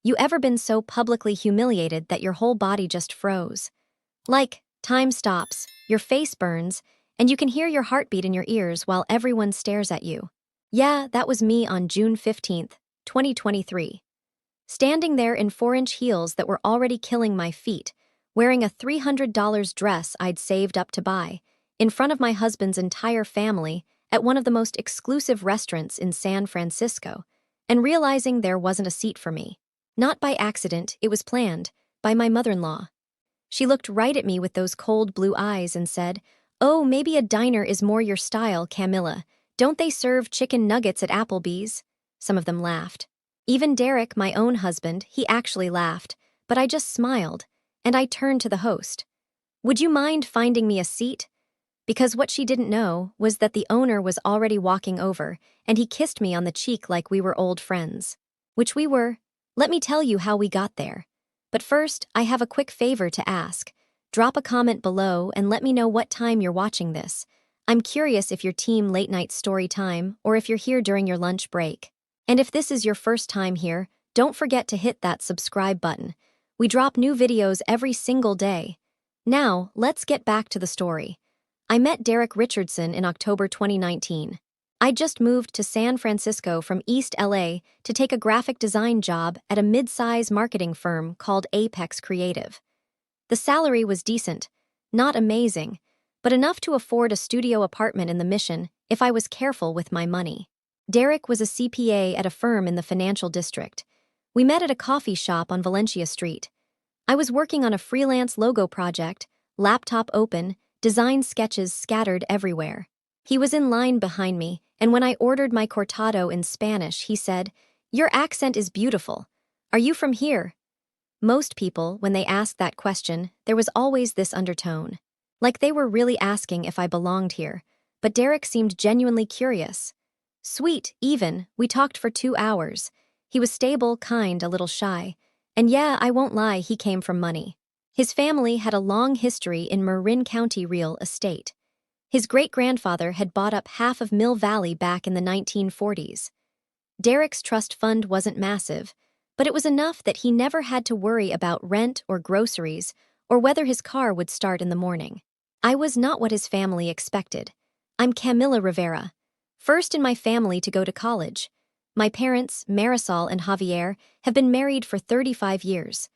You ever been so publicly humiliated that your whole body just froze? Like, time stops, your face burns, and you can hear your heartbeat in your ears while everyone stares at you. Yeah, that was me on June 15th, 2023. Standing there in 4-inch heels that were already killing my feet, wearing a $300 dress I'd saved up to buy, in front of my husband's entire family at one of the most exclusive restaurants in San Francisco, and realizing there wasn't a seat for me. Not by accident, it was planned, by my mother-in-law. She looked right at me with those cold blue eyes and said, "Oh, maybe a diner is more your style, Camilla. Don't they serve chicken nuggets at Applebee's?" Some of them laughed. Even Derek, my own husband, he actually laughed, but I just smiled, and I turned to the host. "Would you mind finding me a seat?" Because what she didn't know was that the owner was already walking over, and he kissed me on the cheek like we were old friends. Which we were. Let me tell you how we got there. But first, I have a quick favor to ask. Drop a comment below and let me know what time you're watching this. I'm curious if you're team late night story time or if you're here during your lunch break. And if this is your first time here, don't forget to hit that subscribe button. We drop new videos every single day. Now, let's get back to the story. I met Derek Richardson in October 2019. I just moved to San Francisco from East LA to take a graphic design job at a mid-size marketing firm called Apex Creative. The salary was decent, not amazing, but enough to afford a studio apartment in the Mission if I was careful with my money. Derek was a CPA at a firm in the financial district. We met at a coffee shop on Valencia Street. I was working on a freelance logo project, laptop open, design sketches scattered everywhere. He was in line behind me, and when I ordered my cortado in Spanish, he said, "Your accent is beautiful. Are you from here?" Most people, when they asked that question, there was always this undertone. Like they were really asking if I belonged here, but Derek seemed genuinely curious. Sweet, even, we talked for 2 hours. He was stable, kind, a little shy. And yeah, I won't lie, he came from money. His family had a long history in Marin County real estate. His great-grandfather had bought up half of Mill Valley back in the 1940s. Derek's trust fund wasn't massive, but it was enough that he never had to worry about rent or groceries or whether his car would start in the morning. I was not what his family expected. I'm Camilla Rivera, first in my family to go to college. My parents, Marisol and Javier, have been married for 35 years.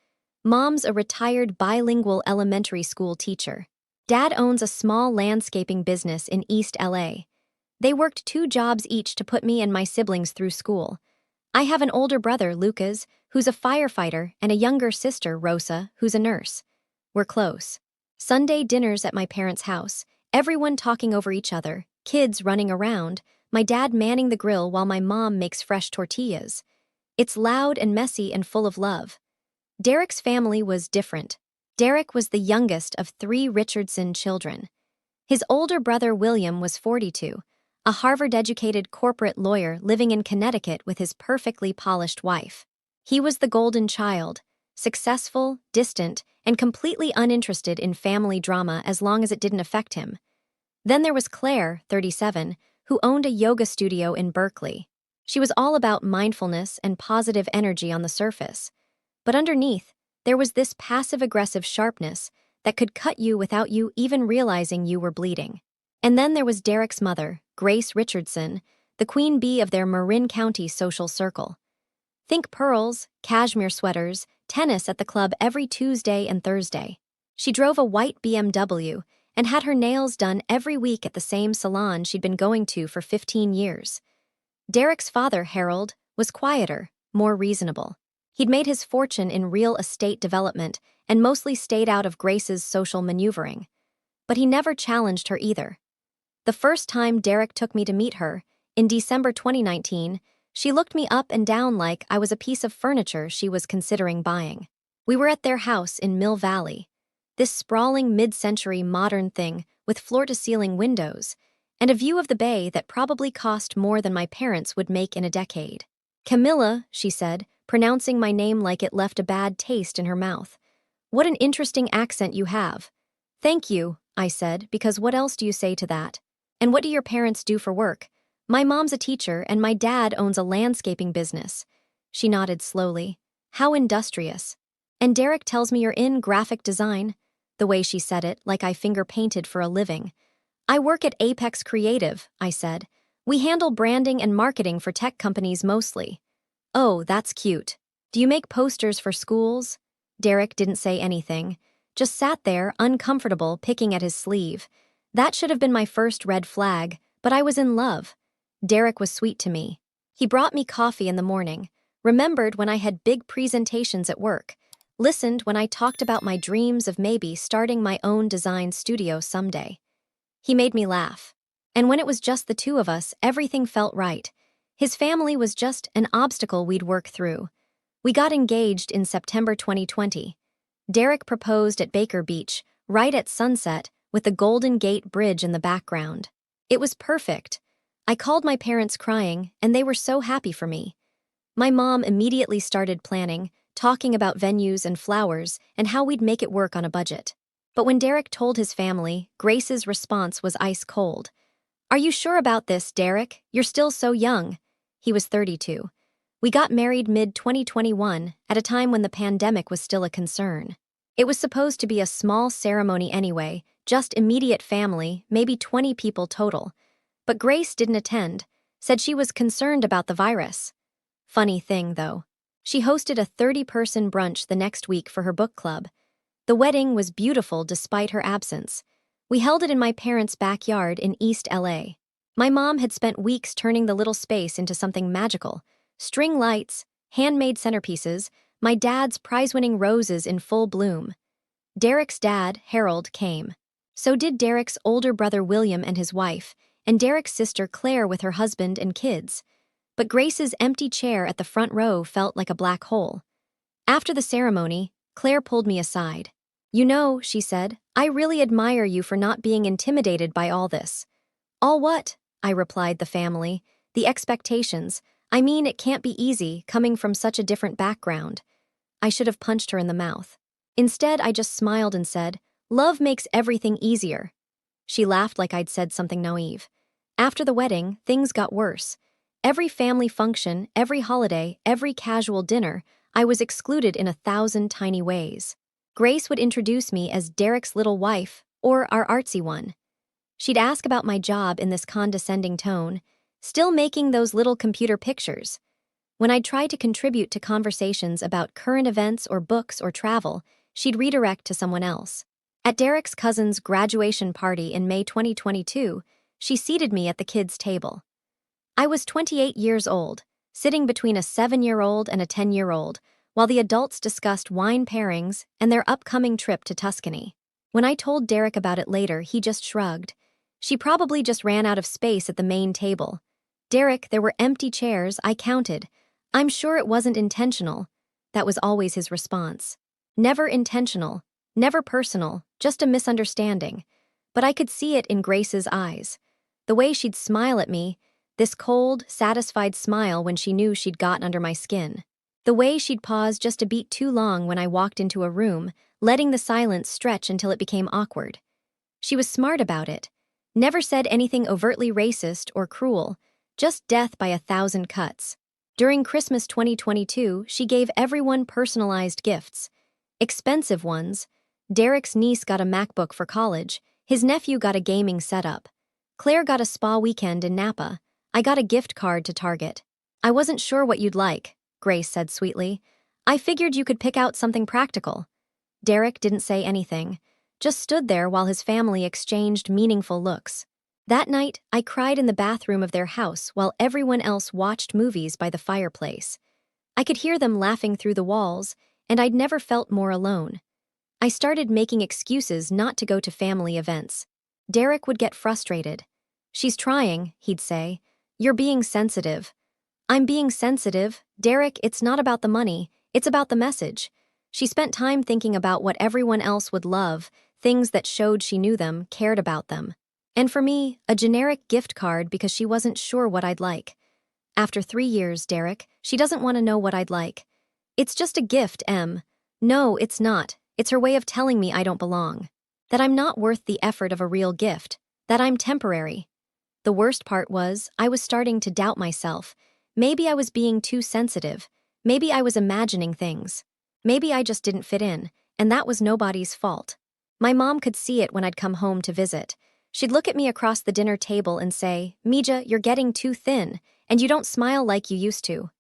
Mom's a retired bilingual elementary school teacher. Dad owns a small landscaping business in East LA. They worked 2 jobs each to put me and my siblings through school. I have an older brother, Lucas, who's a firefighter, and a younger sister, Rosa, who's a nurse. We're close. Sunday dinners at my parents' house, everyone talking over each other, kids running around, my dad manning the grill while my mom makes fresh tortillas. It's loud and messy and full of love. Derek's family was different. Derek was the youngest of 3 Richardson children. His older brother William was 42, a Harvard-educated corporate lawyer living in Connecticut with his perfectly polished wife. He was the golden child, successful, distant, and completely uninterested in family drama as long as it didn't affect him. Then there was Claire, 37, who owned a yoga studio in Berkeley. She was all about mindfulness and positive energy on the surface. But underneath, there was this passive-aggressive sharpness that could cut you without you even realizing you were bleeding. And then there was Derek's mother, Grace Richardson, the queen bee of their Marin County social circle. Think pearls, cashmere sweaters, tennis at the club every Tuesday and Thursday. She drove a white BMW and had her nails done every week at the same salon she'd been going to for 15 years. Derek's father, Harold, was quieter, more reasonable. He'd made his fortune in real estate development and mostly stayed out of Grace's social maneuvering. But he never challenged her either. The first time Derek took me to meet her, in December 2019, she looked me up and down like I was a piece of furniture she was considering buying. We were at their house in Mill Valley, this sprawling mid-century modern thing with floor-to-ceiling windows and a view of the bay that probably cost more than my parents would make in a decade. "Camilla," she said, pronouncing my name like it left a bad taste in her mouth. "What an interesting accent you have." "Thank you," I said, because what else do you say to that? "And what do your parents do for work?" "My mom's a teacher and my dad owns a landscaping business." She nodded slowly. How industrious. And Derek tells me you're in graphic design. The way she said it, like I finger painted for a living. I work at Apex Creative, I said. We handle branding and marketing for tech companies mostly. Oh, that's cute. Do you make posters for schools? Derek didn't say anything, just sat there, uncomfortable, picking at his sleeve. That should have been my first red flag, but I was in love. Derek was sweet to me. He brought me coffee in the morning, remembered when I had big presentations at work, listened when I talked about my dreams of maybe starting my own design studio someday. He made me laugh. And when it was just the two of us, everything felt right. His family was just an obstacle we'd work through. We got engaged in September 2020. Derek proposed at Baker Beach, right at sunset, with the Golden Gate Bridge in the background. It was perfect. I called my parents crying, and they were so happy for me. My mom immediately started planning, talking about venues and flowers, and how we'd make it work on a budget. But when Derek told his family, Grace's response was ice cold. Are you sure about this, Derek? You're still so young. He was 32. We got married mid-2021, at a time when the pandemic was still a concern. It was supposed to be a small ceremony anyway, just immediate family, maybe 20 people total. But Grace didn't attend, said she was concerned about the virus. Funny thing, though. She hosted a 30-person brunch the next week for her book club. The wedding was beautiful despite her absence. We held it in my parents' backyard in East LA. My mom had spent weeks turning the little space into something magical. String lights, handmade centerpieces, my dad's prize-winning roses in full bloom. Derek's dad, Harold, came. So did Derek's older brother William and his wife, and Derek's sister Claire with her husband and kids. But Grace's empty chair at the front row felt like a black hole. After the ceremony, Claire pulled me aside. You know, she said, I really admire you for not being intimidated by all this. All what? I replied the family. The expectations. I mean, it can't be easy, coming from such a different background. I should have punched her in the mouth. Instead, I just smiled and said, love makes everything easier. She laughed like I'd said something naive. After the wedding, things got worse. Every family function, every holiday, every casual dinner, I was excluded in 1,000 tiny ways. Grace would introduce me as Derek's little wife, or our artsy one. She'd ask about my job in this condescending tone, still making those little computer pictures. When I'd try to contribute to conversations about current events or books or travel, she'd redirect to someone else. At Derek's cousin's graduation party in May 2022, she seated me at the kids' table. I was 28 years old, sitting between a 7-year-old and a 10-year-old, while the adults discussed wine pairings and their upcoming trip to Tuscany. When I told Derek about it later, he just shrugged. She probably just ran out of space at the main table. Derek, there were empty chairs, I counted. I'm sure it wasn't intentional. That was always his response. Never intentional, never personal, just a misunderstanding. But I could see it in Grace's eyes. The way she'd smile at me, this cold, satisfied smile when she knew she'd gotten under my skin. The way she'd pause just a beat too long when I walked into a room, letting the silence stretch until it became awkward. She was smart about it. Never said anything overtly racist or cruel, just death by 1,000 cuts. During Christmas 2022, she gave everyone personalized gifts. Expensive ones. Derek's niece got a MacBook for college. His nephew got a gaming setup. Claire got a spa weekend in Napa. I got a gift card to Target. I wasn't sure what you'd like, Grace said sweetly. I figured you could pick out something practical. Derek didn't say anything, just stood there while his family exchanged meaningful looks. That night, I cried in the bathroom of their house while everyone else watched movies by the fireplace. I could hear them laughing through the walls, and I'd never felt more alone. I started making excuses not to go to family events. Derek would get frustrated. She's trying, he'd say. You're being sensitive. I'm being sensitive. Derek, it's not about the money, it's about the message. She spent time thinking about what everyone else would love, things that showed she knew them, cared about them. And for me, a generic gift card because she wasn't sure what I'd like. After 3 years, Derek, she doesn't want to know what I'd like. It's just a gift, Em. No, it's not. It's her way of telling me I don't belong. That I'm not worth the effort of a real gift. That I'm temporary. The worst part was, I was starting to doubt myself. Maybe I was being too sensitive. Maybe I was imagining things. Maybe I just didn't fit in, and that was nobody's fault. My mom could see it when I'd come home to visit. She'd look at me across the dinner table and say, "Mija, you're getting too thin, and you don't smile like you used to."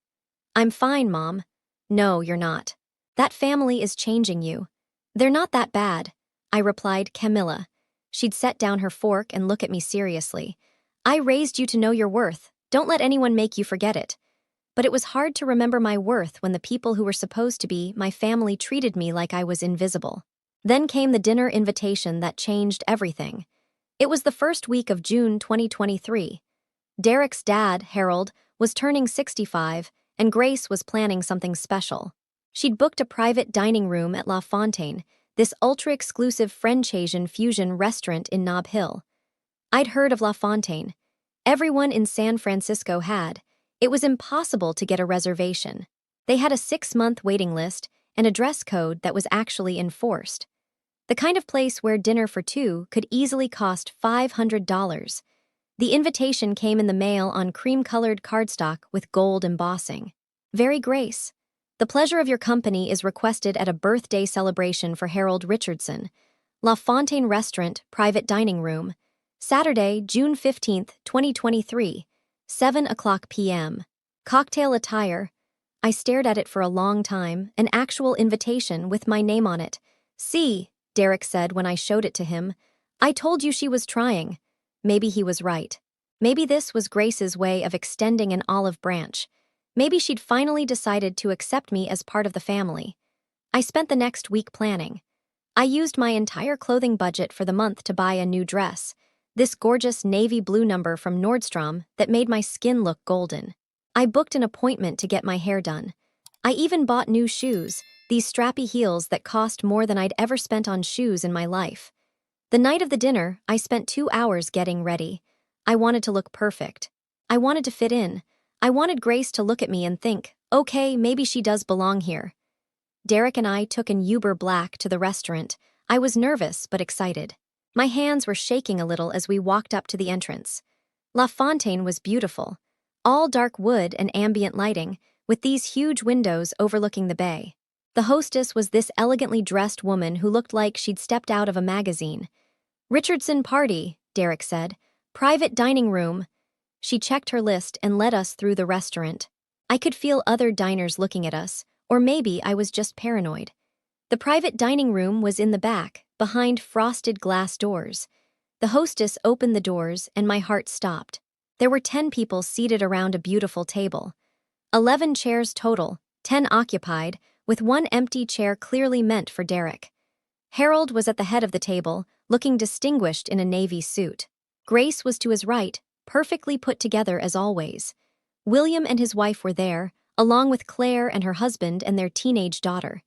"I'm fine, Mom." "No, you're not. That family is changing you." "They're not that bad," I replied, Camilla. She'd set down her fork and look at me seriously. "I raised you to know your worth. Don't let anyone make you forget it." But it was hard to remember my worth when the people who were supposed to be my family treated me like I was invisible. Then came the dinner invitation that changed everything. It was the first week of June 2023. Derek's dad, Harold, was turning 65, and Grace was planning something special. She'd booked a private dining room at La Fontaine, this ultra-exclusive French-Asian fusion restaurant in Nob Hill. I'd heard of La Fontaine. Everyone in San Francisco had. It was impossible to get a reservation. They had a 6-month waiting list and a dress code that was actually enforced. The kind of place where dinner for two could easily cost $500. The invitation came in the mail on cream-colored cardstock with gold embossing. "Very Grace. The pleasure of your company is requested at a birthday celebration for Harold Richardson. La Fontaine Restaurant, private dining room. Saturday, June 15th, 2023, 7:00 p.m. Cocktail attire." I stared at it for a long time, an actual invitation with my name on it. "See," Derek said when I showed it to him. "I told you she was trying." Maybe he was right. Maybe this was Grace's way of extending an olive branch. Maybe she'd finally decided to accept me as part of the family. I spent the next week planning. I used my entire clothing budget for the month to buy a new dress, this gorgeous navy blue number from Nordstrom that made my skin look golden. I booked an appointment to get my hair done. I even bought new shoes, these strappy heels that cost more than I'd ever spent on shoes in my life. The night of the dinner, I spent 2 hours getting ready. I wanted to look perfect. I wanted to fit in. I wanted Grace to look at me and think, okay, maybe she does belong here. Derek and I took an Uber Black to the restaurant. I was nervous but excited. My hands were shaking a little as we walked up to the entrance. La Fontaine was beautiful. All dark wood and ambient lighting, with these huge windows overlooking the bay. The hostess was this elegantly dressed woman who looked like she'd stepped out of a magazine. "Richardson party," Derek said. "Private dining room." She checked her list and led us through the restaurant. I could feel other diners looking at us, or maybe I was just paranoid. The private dining room was in the back, behind frosted glass doors. The hostess opened the doors and my heart stopped. There were 10 people seated around a beautiful table. 11 chairs total, 10 occupied, with one empty chair clearly meant for Derek. Harold was at the head of the table, looking distinguished in a navy suit. Grace was to his right, perfectly put together as always. William and his wife were there, along with Claire and her husband and their teenage daughter.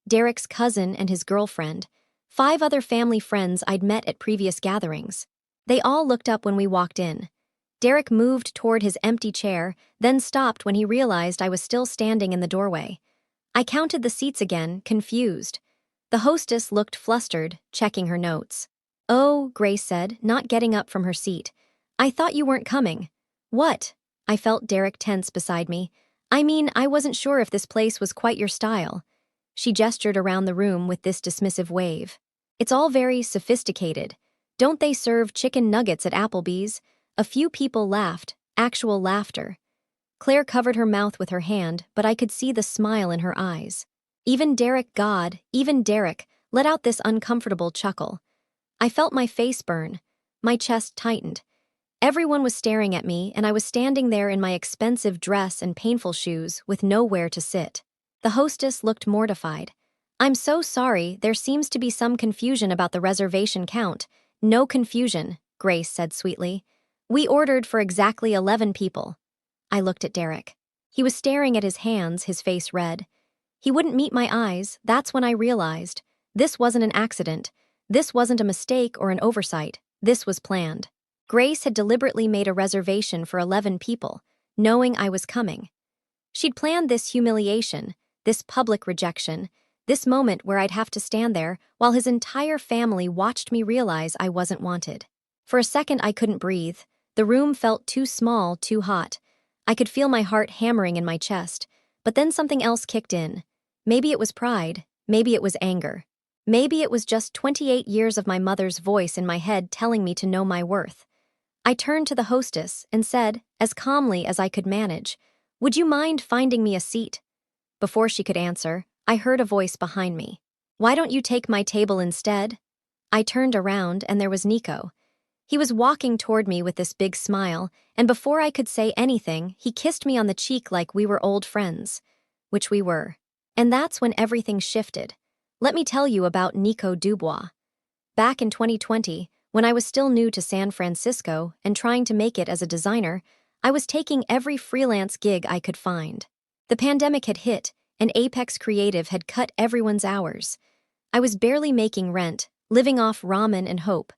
Derek's cousin and his girlfriend. 5 other family friends I'd met at previous gatherings. They all looked up when we walked in. Derek moved toward his empty chair, then stopped when he realized I was still standing in the doorway. I counted the seats again, confused. The hostess looked flustered, checking her notes. "Oh," Grace said, not getting up from her seat. "I thought you weren't coming." "What?" I felt Derek tense beside me. "I mean, I wasn't sure if this place was quite your style." She gestured around the room with this dismissive wave. "It's all very sophisticated. Don't they serve chicken nuggets at Applebee's?" A few people laughed, actual laughter. Claire covered her mouth with her hand, but I could see the smile in her eyes. Even Derek, let out this uncomfortable chuckle. I felt my face burn. My chest tightened. Everyone was staring at me, and I was standing there in my expensive dress and painful shoes with nowhere to sit. The hostess looked mortified. "I'm so sorry, there seems to be some confusion about the reservation count." "No confusion," Grace said sweetly. "We ordered for exactly 11 people." I looked at Derek. He was staring at his hands, his face red. He wouldn't meet my eyes. That's when I realized. This wasn't an accident. This wasn't a mistake or an oversight. This was planned. Grace had deliberately made a reservation for 11 people, knowing I was coming. She'd planned this humiliation, this public rejection, this moment where I'd have to stand there while his entire family watched me realize I wasn't wanted. For a second, I couldn't breathe. The room felt too small, too hot. I could feel my heart hammering in my chest, But then something else kicked in. Maybe it was pride, maybe it was anger. Maybe it was just 28 years of my mother's voice in my head telling me to know my worth. I turned to the hostess and said, as calmly as I could manage, "Would you mind finding me a seat?" Before she could answer, I heard a voice behind me. "Why don't you take my table instead?" I turned around and there was Nico. He was walking toward me with this big smile, and before I could say anything, he kissed me on the cheek like we were old friends. Which we were. And that's when everything shifted. Let me tell you about Nico Dubois. Back in 2020, when I was still new to San Francisco and trying to make it as a designer, I was taking every freelance gig I could find. The pandemic had hit, and Apex Creative had cut everyone's hours. I was barely making rent, living off ramen and hope.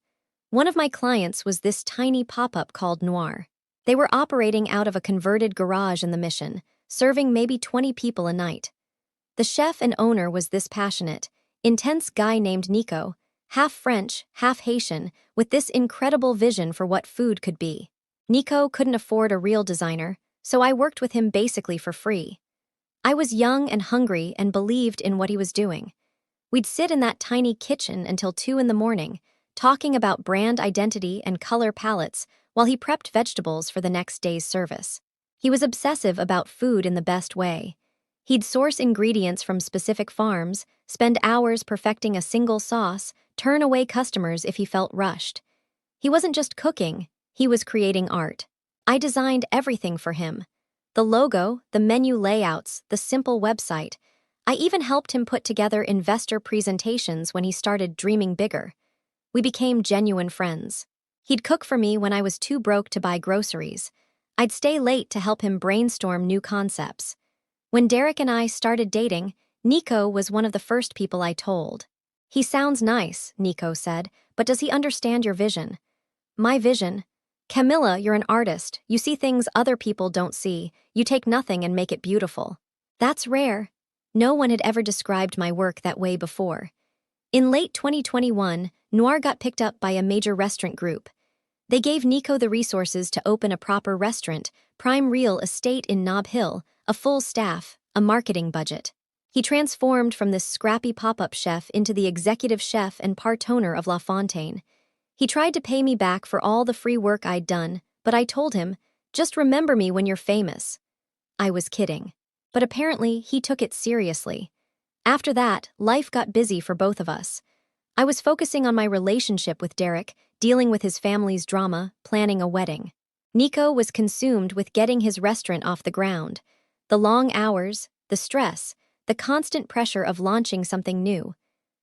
One of my clients was this tiny pop-up called Noir. They were operating out of a converted garage in the Mission, serving maybe 20 people a night. The chef and owner was this passionate, intense guy named Nico, half French, half Haitian, with this incredible vision for what food could be. Nico couldn't afford a real designer, so I worked with him basically for free. I was young and hungry and believed in what he was doing. We'd sit in that tiny kitchen until 2 in the morning, talking about brand identity and color palettes while he prepped vegetables for the next day's service. He was obsessive about food in the best way. He'd source ingredients from specific farms, spend hours perfecting a single sauce, turn away customers if he felt rushed. He wasn't just cooking, he was creating art. I designed everything for him. The logo, the menu layouts, the simple website. I even helped him put together investor presentations when he started dreaming bigger. We became genuine friends. He'd cook for me when I was too broke to buy groceries. I'd stay late to help him brainstorm new concepts. When Derek and I started dating, Nico was one of the first people I told. "He sounds nice," Nico said, "but does he understand your vision?" "My vision? Camilla, you're an artist. You see things other people don't see. You take nothing and make it beautiful." That's rare. No one had ever described my work that way before. In late 2021, Noir got picked up by a major restaurant group. They gave Nico the resources to open a proper restaurant, prime real estate in Nob Hill, a full staff, a marketing budget. He transformed from this scrappy pop-up chef into the executive chef and part owner of La Fontaine. He tried to pay me back for all the free work I'd done, but I told him, "Just remember me when you're famous." I was kidding. But apparently, he took it seriously. After that, life got busy for both of us. I was focusing on my relationship with Derek, dealing with his family's drama, planning a wedding. Nico was consumed with getting his restaurant off the ground. The long hours, the stress, the constant pressure of launching something new.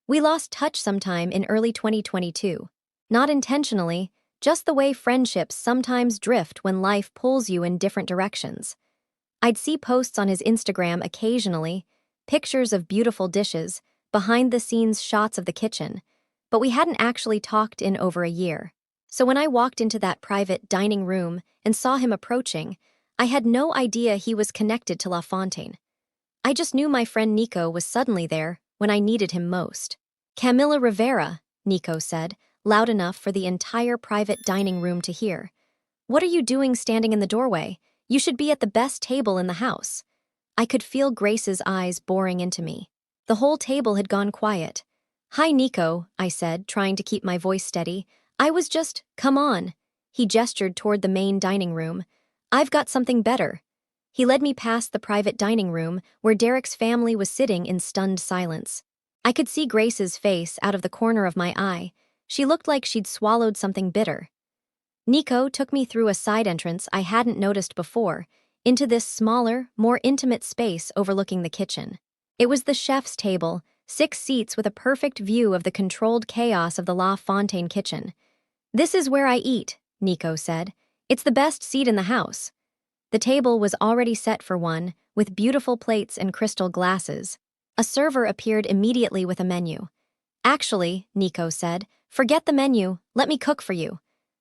We lost touch sometime in early 2022. Not intentionally, just the way friendships sometimes drift when life pulls you in different directions. I'd see posts on his Instagram occasionally, pictures of beautiful dishes, behind-the-scenes shots of the kitchen, but we hadn't actually talked in over a year. So when I walked into that private dining room and saw him approaching, I had no idea he was connected to La Fontaine. I just knew my friend Nico was suddenly there when I needed him most. "Camilla Rivera," Nico said, loud enough for the entire private dining room to hear. "What are you doing standing in the doorway? You should be at the best table in the house." I could feel Grace's eyes boring into me. The whole table had gone quiet. "Hi, Nico," I said, trying to keep my voice steady. Come on." He gestured toward the main dining room. "I've got something better." He led me past the private dining room where Derek's family was sitting in stunned silence. I could see Grace's face out of the corner of my eye. She looked like she'd swallowed something bitter. Nico took me through a side entrance I hadn't noticed before, into this smaller, more intimate space overlooking the kitchen. It was the chef's table, 6 seats with a perfect view of the controlled chaos of the La Fontaine kitchen. "This is where I eat," Nico said. "It's the best seat in the house." The table was already set for one, with beautiful plates and crystal glasses. A server appeared immediately with a menu. "Actually," Nico said, "forget the menu, let me cook for you."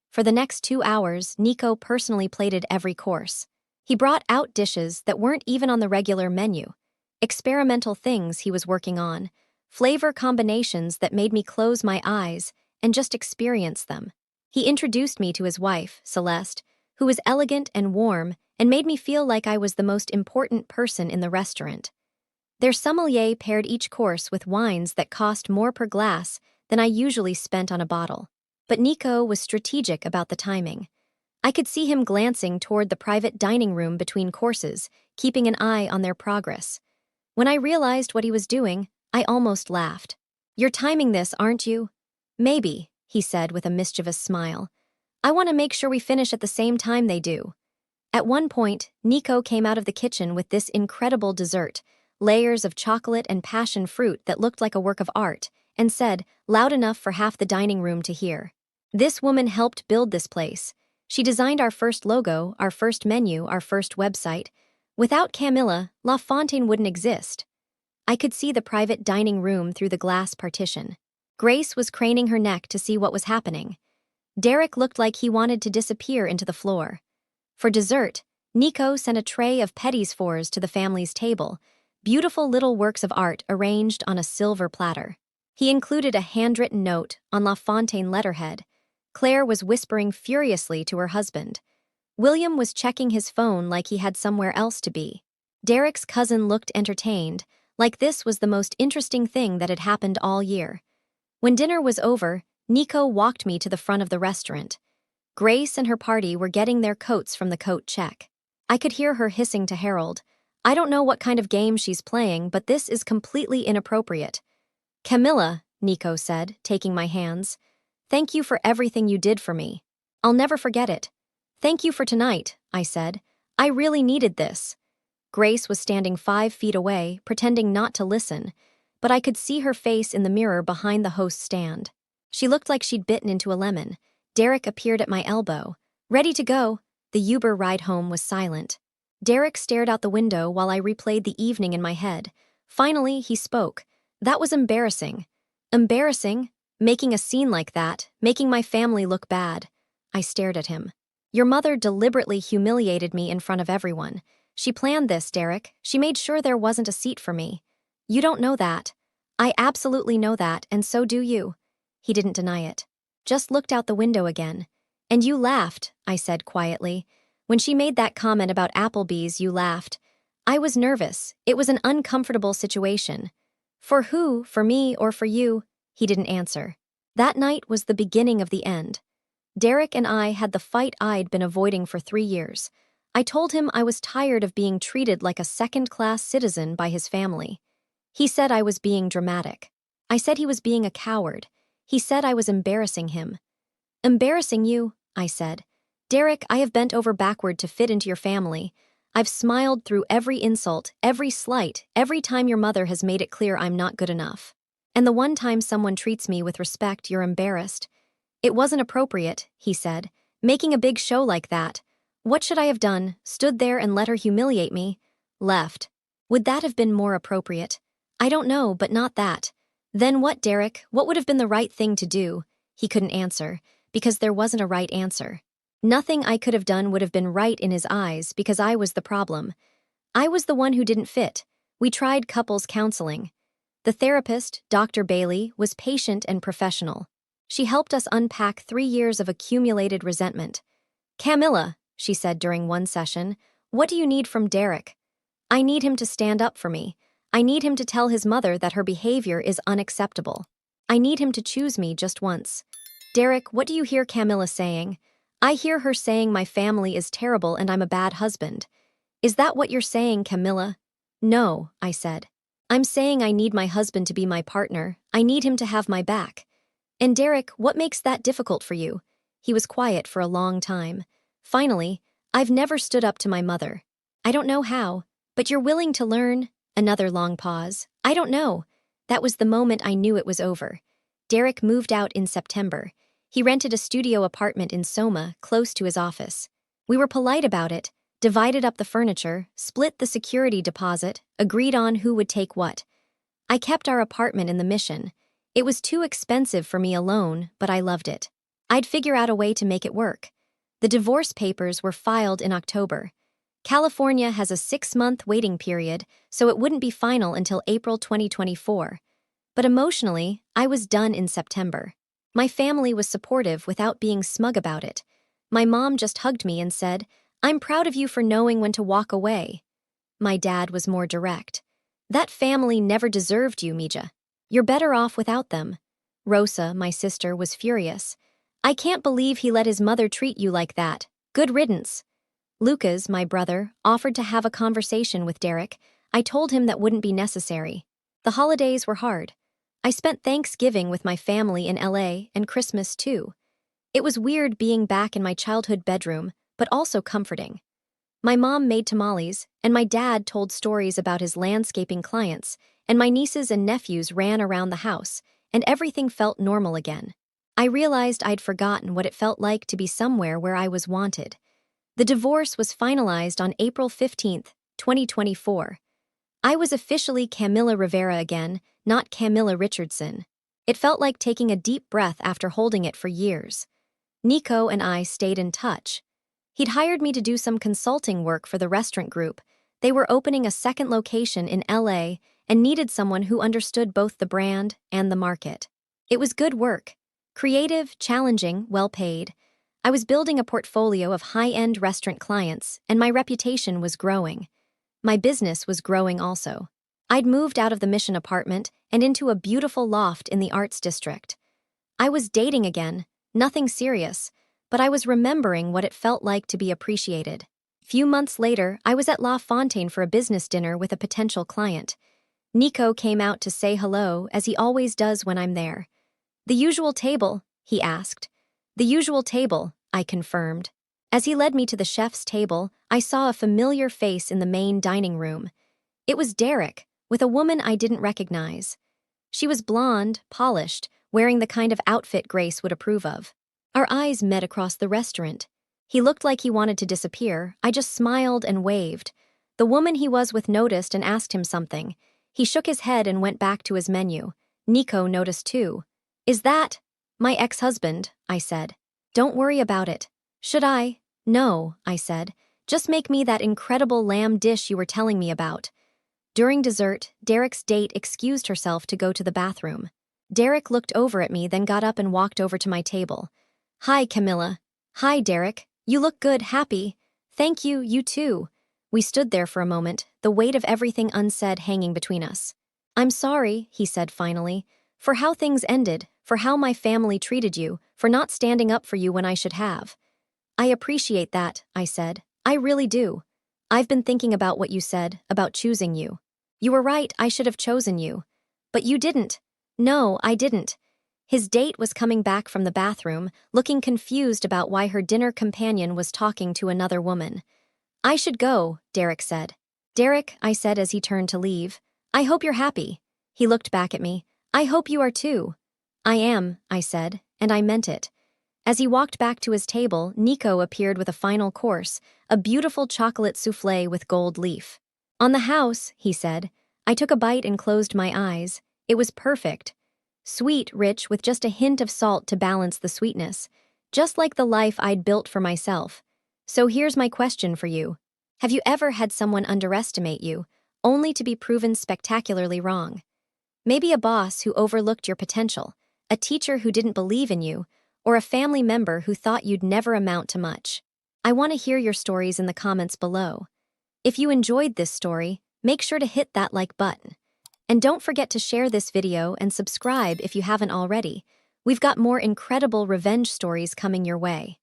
For the next 2 hours, Nico personally plated every course. He brought out dishes that weren't even on the regular menu. Experimental things he was working on, flavor combinations that made me close my eyes and just experience them. He introduced me to his wife, Celeste, who was elegant and warm and made me feel like I was the most important person in the restaurant. Their sommelier paired each course with wines that cost more per glass than I usually spent on a bottle. But Nico was strategic about the timing. I could see him glancing toward the private dining room between courses, keeping an eye on their progress. When I realized what he was doing, I almost laughed. "You're timing this, aren't you?" "Maybe," he said with a mischievous smile. "I want to make sure we finish at the same time they do." At one point, Nico came out of the kitchen with this incredible dessert, layers of chocolate and passion fruit that looked like a work of art, and said, loud enough for half the dining room to hear, "This woman helped build this place. She designed our first logo, our first menu, our first website. Without Camilla, La Fontaine wouldn't exist." I could see the private dining room through the glass partition. Grace was craning her neck to see what was happening. Derek looked like he wanted to disappear into the floor. For dessert, Nico sent a tray of petits fours to the family's table, beautiful little works of art arranged on a silver platter. He included a handwritten note on La Fontaine letterhead. Claire was whispering furiously to her husband. William was checking his phone like he had somewhere else to be. Derek's cousin looked entertained, like this was the most interesting thing that had happened all year. When dinner was over, Nico walked me to the front of the restaurant. Grace and her party were getting their coats from the coat check. I could hear her hissing to Harold, "I don't know what kind of game she's playing, but this is completely inappropriate." "Camilla," Nico said, taking my hands, "thank you for everything you did for me. I'll never forget it." "Thank you for tonight," I said. "I really needed this." Grace was standing 5 feet away, pretending not to listen, but I could see her face in the mirror behind the host's stand. She looked like she'd bitten into a lemon. Derek appeared at my elbow. "Ready to go." The Uber ride home was silent. Derek stared out the window while I replayed the evening in my head. Finally, he spoke. "That was embarrassing." "Embarrassing? Making a scene like that, making my family look bad." I stared at him. "Your mother deliberately humiliated me in front of everyone. She planned this, Derek. She made sure there wasn't a seat for me." "You don't know that." "I absolutely know that, and so do you." He didn't deny it. Just looked out the window again. "And you laughed," I said quietly. "When she made that comment about Applebee's, you laughed." "I was nervous. It was an uncomfortable situation." "For who? For me or for you?" He didn't answer. That night was the beginning of the end. Derek and I had the fight I'd been avoiding for 3 years. I told him I was tired of being treated like a second-class citizen by his family. He said I was being dramatic. I said he was being a coward. He said I was embarrassing him. "Embarrassing you?" I said. "Derek, I have bent over backward to fit into your family. I've smiled through every insult, every slight, every time your mother has made it clear I'm not good enough. And the one time someone treats me with respect, you're embarrassed." "It wasn't appropriate," he said, "making a big show like that. What should I have done? Stood there and let her humiliate me?" "Left." "Would that have been more appropriate?" "I don't know, but not that." "Then what, Derek? What would have been the right thing to do?" He couldn't answer, because there wasn't a right answer. Nothing I could have done would have been right in his eyes because I was the problem. I was the one who didn't fit. We tried couples counseling. The therapist, Dr. Bailey, was patient and professional. She helped us unpack 3 years of accumulated resentment. "Camilla," she said during one session, "what do you need from Derek?" "I need him to stand up for me. I need him to tell his mother that her behavior is unacceptable. I need him to choose me just once." "Derek, what do you hear Camilla saying?" "I hear her saying my family is terrible and I'm a bad husband." "Is that what you're saying, Camilla?" "No," I said. "I'm saying I need my husband to be my partner. I need him to have my back." "And Derek, what makes that difficult for you?" He was quiet for a long time. Finally, "I've never stood up to my mother." "I don't know how." "But you're willing to learn?" Another long pause. "I don't know." That was the moment I knew it was over. Derek moved out in September. He rented a studio apartment in Soma, close to his office. We were polite about it, divided up the furniture, split the security deposit, agreed on who would take what. I kept our apartment in the Mission. It was too expensive for me alone, but I loved it. I'd figure out a way to make it work. The divorce papers were filed in October. California has a 6-month waiting period, so it wouldn't be final until April 2024. But emotionally, I was done in September. My family was supportive without being smug about it. My mom just hugged me and said, I'm proud of you for knowing when to walk away. My dad was more direct. That family never deserved you, Mija. You're better off without them. Rosa, my sister, was furious. I can't believe he let his mother treat you like that. Good riddance. Lucas, my brother, offered to have a conversation with Derek. I told him that wouldn't be necessary. The holidays were hard. I spent Thanksgiving with my family in LA and Christmas too. It was weird being back in my childhood bedroom, but also comforting. My mom made tamales, and my dad told stories about his landscaping clients, and my nieces and nephews ran around the house, and everything felt normal again. I realized I'd forgotten what it felt like to be somewhere where I was wanted. The divorce was finalized on April 15th, 2024. I was officially Camilla Rivera again, not Camilla Richardson. It felt like taking a deep breath after holding it for years. Nico and I stayed in touch. He'd hired me to do some consulting work for the restaurant group. They were opening a second location in LA and needed someone who understood both the brand and the market. It was good work. Creative, challenging, well paid. I was building a portfolio of high-end restaurant clients, and my reputation was growing. My business was growing also. I'd moved out of the Mission apartment and into a beautiful loft in the Arts District. I was dating again, nothing serious, but I was remembering what it felt like to be appreciated. Few months later, I was at La Fontaine for a business dinner with a potential client. Nico came out to say hello, as he always does when I'm there. "The usual table?" he asked. "The usual table," I confirmed. As he led me to the chef's table, I saw a familiar face in the main dining room. It was Derek, with a woman I didn't recognize. She was blonde, polished, wearing the kind of outfit Grace would approve of. Our eyes met across the restaurant. He looked like he wanted to disappear. I just smiled and waved. The woman he was with noticed and asked him something. He shook his head and went back to his menu. Nico noticed too. "Is that my ex-husband?" I said. "Don't worry about it." "Should I?" "No," I said. "Just make me that incredible lamb dish you were telling me about." During dessert, Derek's date excused herself to go to the bathroom. Derek looked over at me, then got up and walked over to my table. "Hi, Camilla." "Hi, Derek. You look good, happy." "Thank you, you too." We stood there for a moment, the weight of everything unsaid hanging between us. "I'm sorry," he said finally, "for how things ended, for how my family treated you, for not standing up for you when I should have." "I appreciate that," I said. "I really do. I've been thinking about what you said, about choosing you. You were right, I should have chosen you. But you didn't." "No, I didn't." His date was coming back from the bathroom, looking confused about why her dinner companion was talking to another woman. "I should go," Derek said. "Derek," I said as he turned to leave, "I hope you're happy." He looked back at me. "I hope you are too." "I am," I said, and I meant it. As he walked back to his table, Nico appeared with a final course, a beautiful chocolate soufflé with gold leaf. "On the house," he said. I took a bite and closed my eyes. It was perfect. Sweet, rich, with just a hint of salt to balance the sweetness. Just like the life I'd built for myself. So here's my question for you. Have you ever had someone underestimate you, only to be proven spectacularly wrong? Maybe a boss who overlooked your potential, a teacher who didn't believe in you, or a family member who thought you'd never amount to much. I want to hear your stories in the comments below. If you enjoyed this story, make sure to hit that like button. And don't forget to share this video and subscribe if you haven't already. We've got more incredible revenge stories coming your way.